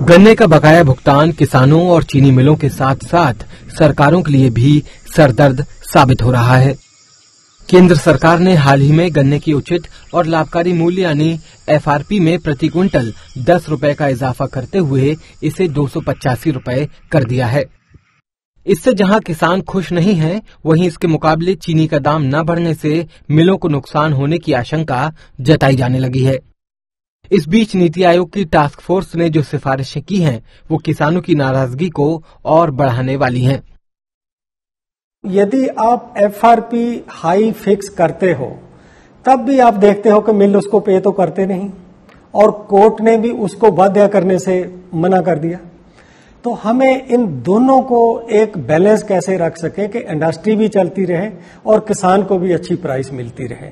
गन्ने का बकाया भुगतान किसानों और चीनी मिलों के साथ साथ सरकारों के लिए भी सरदर्द साबित हो रहा है। केंद्र सरकार ने हाल ही में गन्ने की उचित और लाभकारी मूल्य यानी एफआरपी में प्रति क्विंटल 10 रुपए का इजाफा करते हुए इसे 285 रुपए कर दिया है। इससे जहां किसान खुश नहीं हैं, वहीं इसके मुकाबले चीनी का दाम न बढ़ने से मिलों को नुकसान होने की आशंका जताई जाने लगी है। इस बीच नीति आयोग की टास्क फोर्स ने जो सिफारिशें की हैं, वो किसानों की नाराजगी को और बढ़ाने वाली हैं। यदि आप एफआरपी हाई फिक्स करते हो, तब भी आप देखते हो कि मिल उसको पे तो करते नहीं, और कोर्ट ने भी उसको बाध्य करने से मना कर दिया। तो हमें इन दोनों को एक बैलेंस कैसे रख सके कि इंडस्ट्री भी चलती रहे और किसान को भी अच्छी प्राइस मिलती रहे,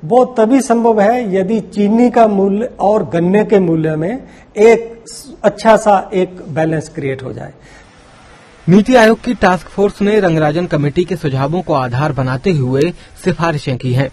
वो तभी संभव है यदि चीनी का मूल्य और गन्ने के मूल्य में एक अच्छा सा एक बैलेंस क्रिएट हो जाए। नीति आयोग की टास्क फोर्स ने रंगराजन कमेटी के सुझावों को आधार बनाते हुए सिफारिशें की हैं।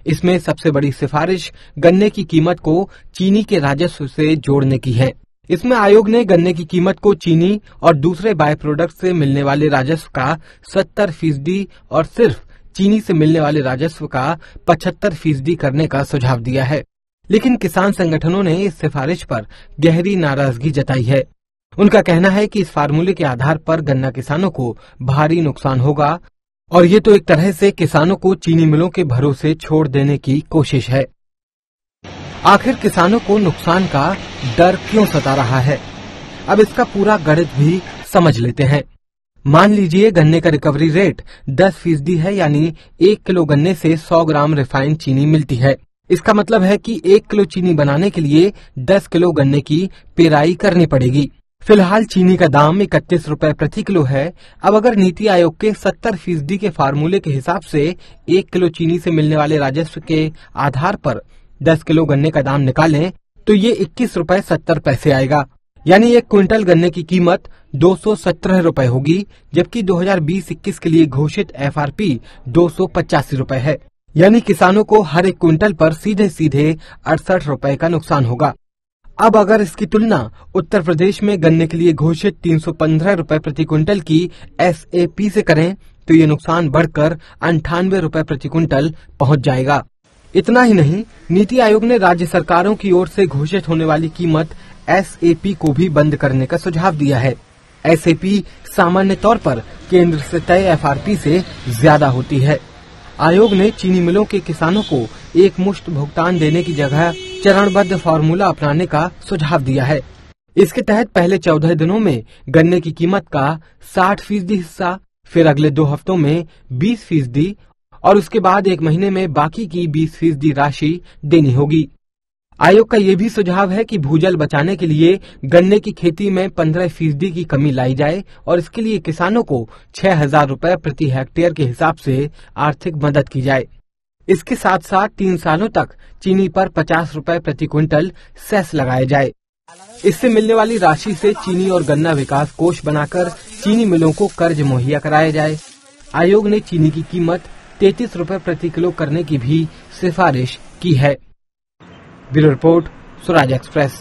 इसमें सबसे बड़ी सिफारिश गन्ने की कीमत को चीनी के राजस्व से जोड़ने की है। इसमें आयोग ने गन्ने की कीमत को चीनी और दूसरे बाय प्रोडक्ट से मिलने वाले राजस्व का 70% और सिर्फ चीनी से मिलने वाले राजस्व का 75% करने का सुझाव दिया है। लेकिन किसान संगठनों ने इस सिफारिश पर गहरी नाराजगी जताई है। उनका कहना है कि इस फार्मूले के आधार पर गन्ना किसानों को भारी नुकसान होगा और ये तो एक तरह से किसानों को चीनी मिलों के भरोसे छोड़ देने की कोशिश है। आखिर किसानों को नुकसान का डर क्यों सता रहा है? अब इसका पूरा गणित भी समझ लेते हैं। मान लीजिए गन्ने का रिकवरी रेट 10% है, यानी 1 किलो गन्ने से 100 ग्राम रिफाइंड चीनी मिलती है। इसका मतलब है कि 1 किलो चीनी बनाने के लिए 10 किलो गन्ने की पेराई करनी पड़ेगी। फिलहाल चीनी का दाम 31 रुपए प्रति किलो है। अब अगर नीति आयोग के 70% के फार्मूले के हिसाब से 1 किलो चीनी से मिलने वाले राजस्व के आधार पर 10 किलो गन्ने का दाम निकालें तो ये 21 रुपए 70 पैसे आएगा, यानी 1 क्विंटल गन्ने की कीमत 217 रुपए होगी, जबकि 2020-21 के लिए घोषित एफआरपी 285 रुपए है। यानी किसानों को हर 1 क्विंटल पर सीधे सीधे 68 रुपए का नुकसान होगा। अब अगर इसकी तुलना उत्तर प्रदेश में गन्ने के लिए घोषित 315 रुपए प्रति क्विंटल की एसएपी से करें तो ये नुकसान बढ़कर 98 रुपए प्रति क्विंटल पहुंच जाएगा। इतना ही नहीं, नीति आयोग ने राज्य सरकारों की ओर से घोषित होने वाली कीमत एसएपी को भी बंद करने का सुझाव दिया है। एसएपी सामान्य तौर पर केंद्र से तय एफआरपी से ज्यादा होती है। आयोग ने चीनी मिलों के किसानों को एक मुश्त भुगतान देने की जगह चरणबद्ध फार्मूला अपनाने का सुझाव दिया है। इसके तहत पहले 14 दिनों में गन्ने की कीमत का 60% हिस्सा, फिर अगले 2 हफ्तों में 20% और उसके बाद 1 महीने में बाकी की 20% राशि देनी होगी। आयोग का ये भी सुझाव है कि भूजल बचाने के लिए गन्ने की खेती में 15% की कमी लाई जाए और इसके लिए किसानों को 6,000 रुपए प्रति हेक्टेयर के हिसाब से आर्थिक मदद की जाए। इसके साथ साथ 3 सालों तक चीनी पर 50 रुपए प्रति क्विंटल सेस लगाया जाए। इससे मिलने वाली राशि से चीनी और गन्ना विकास कोष बनाकर चीनी मिलों को कर्ज मुहैया कराया जाए। आयोग ने चीनी की कीमत 33 रुपए प्रति किलो करने की भी सिफारिश की है। Bureau report, Swaraj express.